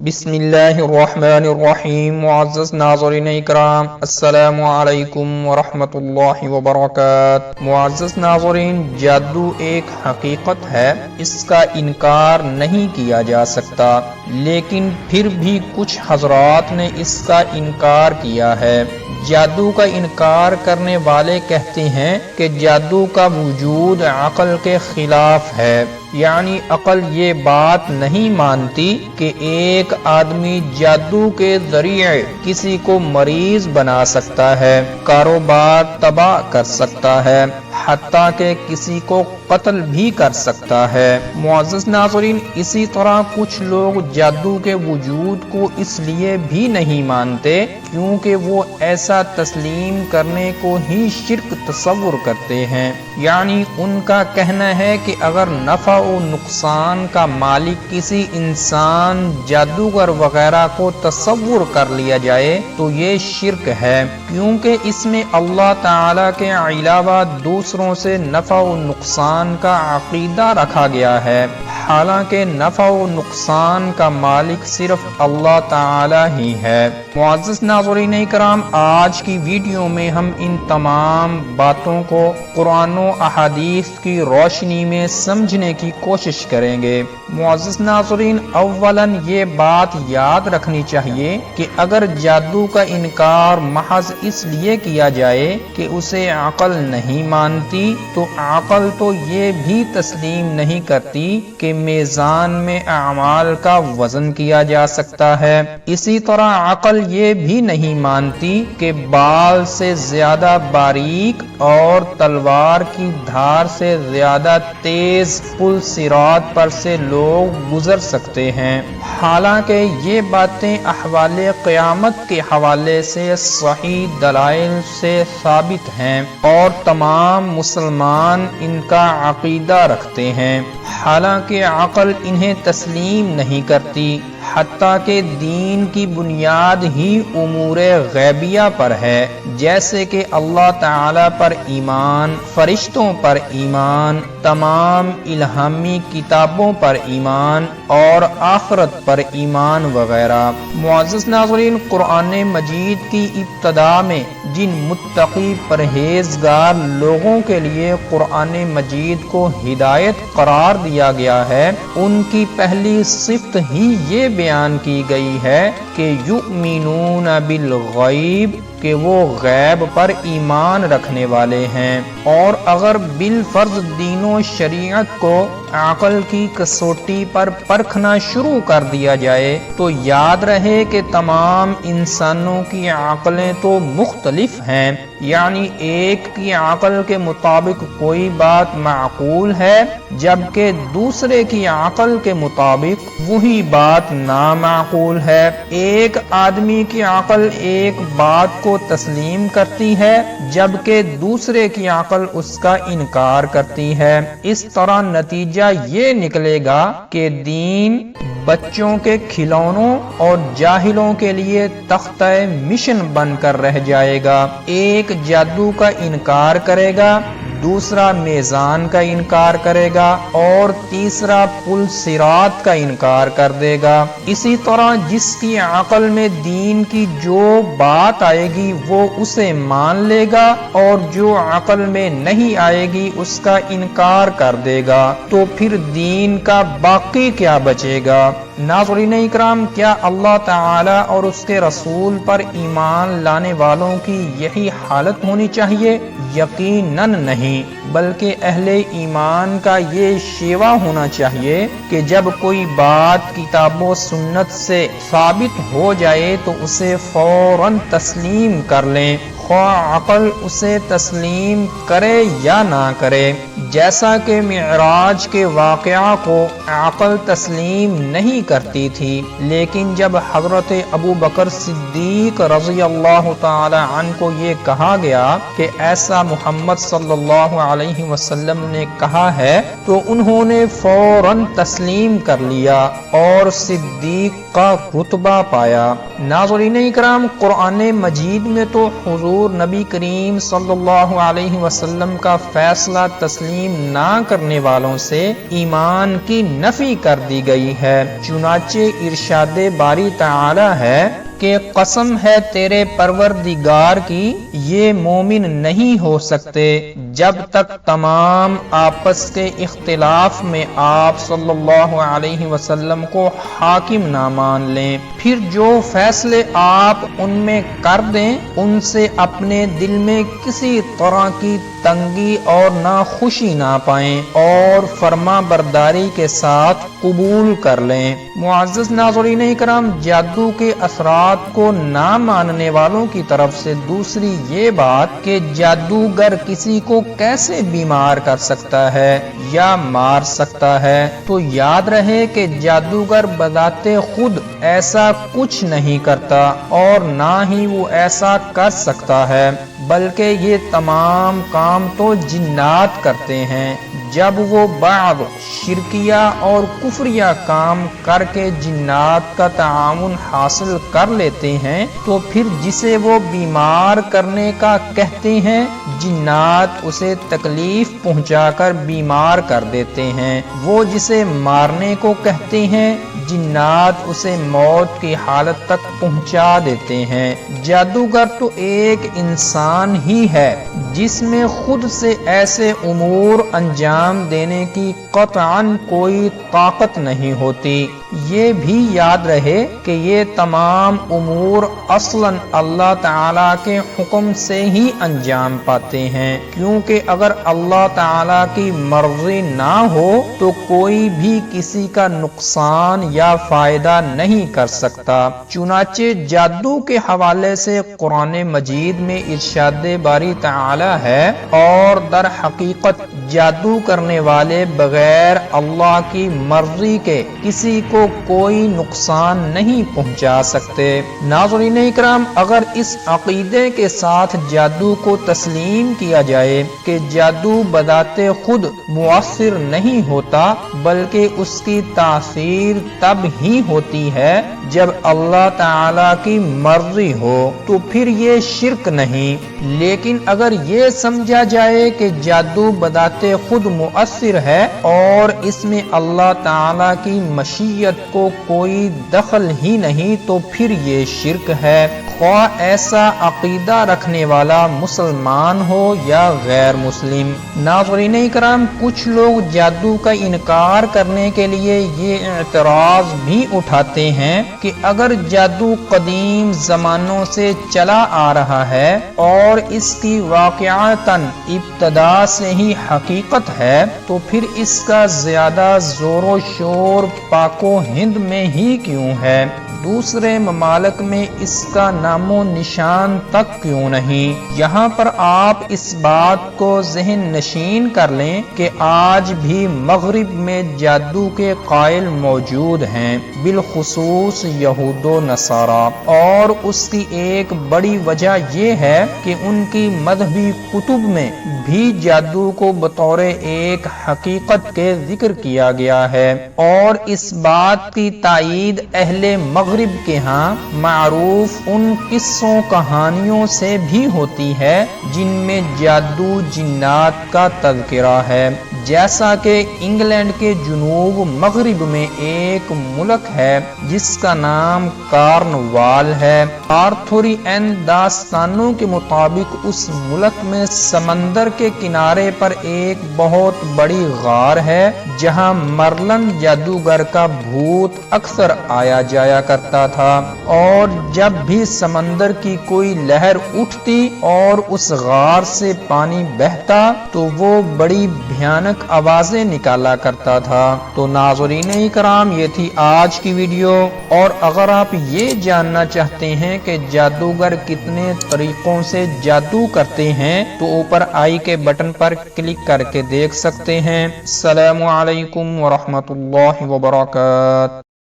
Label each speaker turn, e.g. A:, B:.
A: بسم اللہ الرحمن الرحیم۔ معزز ناظرین اکرام، السلام علیکم ورحمۃ اللہ وبرکاتہ۔ معزز ناظرین، جادو ایک حقیقت ہے، اس کا انکار نہیں کیا جا سکتا، لیکن پھر بھی کچھ حضرات نے اس کا انکار کیا ہے۔ جادو کا انکار کرنے والے کہتے ہیں کہ جادو کا وجود عقل کے خلاف ہے، یعنی عقل یہ بات نہیں مانتی کہ ایک آدمی جادو کے ذریعے کسی کو مریض بنا سکتا ہے، کاروبار تباہ کر سکتا ہے، حتیٰ کہ کسی کو قتل بھی کر سکتا ہے۔ معزز ناظرین، اسی طرح کچھ لوگ جادو کے وجود کو اس لیے بھی نہیں مانتے کیونکہ وہ ایسا تسلیم کرنے کو ہی شرک تصور کرتے ہیں، یعنی ان کا کہنا ہے کہ اگر نفع و نقصان کا مالک کسی انسان، جادوگر وغیرہ کو تصور کر لیا جائے تو یہ شرک ہے، کیونکہ اس میں اللہ تعالی کے علاوہ دوسروں سے نفع و نقصان کا عقیدہ رکھا گیا ہے، حالانکہ نفع و نقصان کا مالک صرف اللہ تعالی ہی ہے۔ معزز ناظرین اکرام، آج کی ویڈیو میں ہم ان تمام باتوں کو قرآن و احادیث کی روشنی میں سمجھنے کی کوشش کریں گے۔ معزز ناظرین، اولاً یہ بات یاد رکھنی چاہیے کہ اگر جادو کا انکار محض اس لیے کیا جائے کہ اسے عقل نہیں مانتی، تو عقل تو یہ بھی تسلیم نہیں کرتی کہ میزان میں اعمال کا وزن کیا جا سکتا ہے۔ اسی طرح عقل یہ بھی نہیں مانتی کہ بال سے زیادہ باریک اور تلوار کی دھار سے زیادہ تیز پل صراط پر سے لوگ گزر سکتے ہیں، حالانکہ یہ باتیں احوال قیامت کے حوالے سے صحیح دلائل سے ثابت ہیں اور تمام مسلمان ان کا عقیدہ رکھتے ہیں، حالانکہ عقل انہیں تسلیم نہیں کرتی، حتیٰ کہ دین کی بنیاد ہی امور غیبیہ پر ہے، جیسے کہ اللہ تعالی پر ایمان، فرشتوں پر ایمان، تمام الہامی کتابوں پر ایمان اور آخرت پر ایمان وغیرہ۔ معزز ناظرین، قرآن مجید کی ابتدا میں جن متقی پرہیزگار لوگوں کے لیے قرآن مجید کو ہدایت قرار دیا گیا ہے، ان کی پہلی صفت ہی یہ بیان کی گئی ہے کہ یؤمنون بالغیب، کہ وہ غیب پر ایمان رکھنے والے ہیں، اور اگر بالفرض دین و شریعت کو عقل کی کسوٹی پر پرکھنا شروع کر دیا جائے تو یاد رہے کہ تمام انسانوں کی عقلیں تو مختلف ہیں، یعنی ایک کی عقل کے مطابق کوئی بات معقول ہے جبکہ دوسرے کی عقل کے مطابق وہی بات نامعقول ہے۔ ایک آدمی کی عقل ایک بات کو تسلیم کرتی ہے جبکہ دوسرے کی عقل اس کا انکار کرتی ہے۔ اس طرح نتیجہ یہ نکلے گا کہ دین بچوں کے کھلونوں اور جاہلوں کے لیے تختہ مشن بن کر رہ جائے گا۔ ایک جادو کا انکار کرے گا، دوسرا میزان کا انکار کرے گا اور تیسرا پل صراط کا انکار کر دے گا۔ اسی طرح جس کی عقل میں دین کی جو بات آئے گی وہ اسے مان لے گا اور جو عقل میں نہیں آئے گی اس کا انکار کر دے گا، تو پھر دین کا باقی کیا بچے گا؟ ناظرین اکرام، کیا اللہ تعالی اور اس کے رسول پر ایمان لانے والوں کی یہی حالت ہونی چاہیے؟ یقیناً نہیں، بلکہ اہل ایمان کا یہ شیوا ہونا چاہیے کہ جب کوئی بات کتاب و سنت سے ثابت ہو جائے تو اسے فوراً تسلیم کر لیں، خواہ عقل اسے تسلیم کرے یا نہ کرے۔ جیسا کہ معراج کے واقعہ کو عقل تسلیم نہیں کرتی تھی، لیکن جب حضرت ابو بکر صدیق رضی اللہ تعالی عنہ کو یہ کہا گیا کہ ایسا محمد صلی اللہ علیہ وسلم نے کہا ہے تو انہوں نے فوراً تسلیم کر لیا اور صدیق کا رتبہ پایا۔ ناظرین اکرام، قرآن مجید میں تو حضور حضور نبی کریم صلی اللہ علیہ وسلم کا فیصلہ تسلیم نہ کرنے والوں سے ایمان کی نفی کر دی گئی ہے۔ چنانچہ ارشاد باری تعالی ہے کہ قسم ہے تیرے پروردگار کی، یہ مومن نہیں ہو سکتے جب تک تمام آپس کے اختلاف میں آپ صلی اللہ علیہ وسلم کو حاکم نہ مان لیں، پھر جو فیصلے آپ ان میں کر دیں ان سے اپنے دل میں کسی طرح کی تنگی اور ناخوشی نہ پائیں اور فرما برداری کے ساتھ قبول کر لیں۔ معزز ناظرین اکرام، جادو کے اثرات کو نہ ماننے والوں کی طرف سے دوسری یہ بات کہ جادوگر کسی کو کیسے بیمار کر سکتا ہے یا مار سکتا ہے، تو یاد رہے کہ جادوگر بذات خود ایسا کچھ نہیں کرتا اور نہ ہی وہ ایسا کر سکتا ہے، بلکہ یہ تمام کام تو جنات کرتے ہیں۔ جب وہ بعض شرکیہ اور کفریہ کام کر کے جنات کا تعاون حاصل کر لیتے ہیں تو پھر جسے وہ بیمار کرنے کا کہتے ہیں جنات اسے تکلیف پہنچا کر بیمار کر دیتے ہیں، وہ جسے مارنے کو کہتے ہیں جنات اسے موت کی حالت تک پہنچا دیتے ہیں۔ جادوگر تو ایک انسان ہی ہے جس میں خود سے ایسے امور انجام دینے کی قطعاً کوئی طاقت نہیں ہوتی۔ یہ بھی یاد رہے کہ یہ تمام امور اصلاً اللہ تعالیٰ کے حکم سے ہی انجام پاتے ہیں، کیونکہ اگر اللہ تعالیٰ کی مرضی نہ ہو تو کوئی بھی کسی کا نقصان یا فائدہ نہیں کر سکتا۔ چنانچہ جادو کے حوالے سے قرآن مجید میں ارشاد باری تعالی ہے، اور در حقیقت جادو کرنے والے بغیر اللہ کی مرضی کے کسی کو کوئی نقصان نہیں پہنچا سکتے۔ ناظرین اکرام، اگر اس عقیدے کے ساتھ جادو کو تسلیم کیا جائے کہ جادو بذات خود مؤثر نہیں ہوتا بلکہ اس کی تاثیر تب ہی ہوتی ہے جب اللہ تعالی کی مرضی ہو، تو پھر یہ شرک نہیں۔ لیکن اگر یہ سمجھا جائے کہ جادو بذات خود مؤثر ہے اور اس میں اللہ تعالی کی مشیت کو کوئی دخل ہی نہیں تو پھر یہ شرک ہے، خواہ ایسا عقیدہ رکھنے والا مسلمان ہو یا غیر مسلم۔ ناظرین اکرام، کچھ لوگ جادو کا انکار کرنے کے لیے یہ اعتراض بھی اٹھاتے ہیں کہ اگر جادو قدیم زمانوں سے چلا آ رہا ہے اور اس کی واقعتاً ابتدا سے ہی حقیقت ہے تو پھر اس کا زیادہ زور و شور پاک و ہند میں ہی کیوں ہے، دوسرے ممالک میں اس کا نام و نشان تک کیوں نہیں؟ یہاں پر آپ اس بات کو ذہن نشین کر لیں کہ آج بھی مغرب میں جادو کے قائل موجود ہیں، بالخصوص یہود و نصارا، اور اس کی ایک بڑی وجہ یہ ہے کہ ان کی مذہبی کتب میں بھی جادو کو بطور ایک حقیقت کے ذکر کیا گیا ہے، اور اس بات کی تائید اہل مغرب کے ہاں معروف ان قصوں کہانیوں سے بھی ہوتی ہے جن میں جادو جنات کا تذکرہ ہے۔ جیسا کہ انگلینڈ کے جنوب مغرب میں ایک ملک ہے جس کا نام کارنوال ہے، آرتھورین داستانوں کے مطابق اس ملک میں سمندر کے کنارے پر ایک بہت بڑی غار ہے جہاں مرلن جادوگر کا بھوت اکثر آیا جایا کرتا تھا، اور جب بھی سمندر کی کوئی لہر اٹھتی اور اس غار سے پانی بہتا تو وہ بڑی بھیانک آوازیں نکالا کرتا تھا۔ تو ناظرین اکرام، یہ تھی آج کی ویڈیو، اور اگر آپ یہ جاننا چاہتے ہیں کہ جادوگر کتنے طریقوں سے جادو کرتے ہیں تو اوپر آئی کے بٹن پر کلک کر کے دیکھ سکتے ہیں۔ السلام علیکم ورحمۃ اللہ وبرکاتہ۔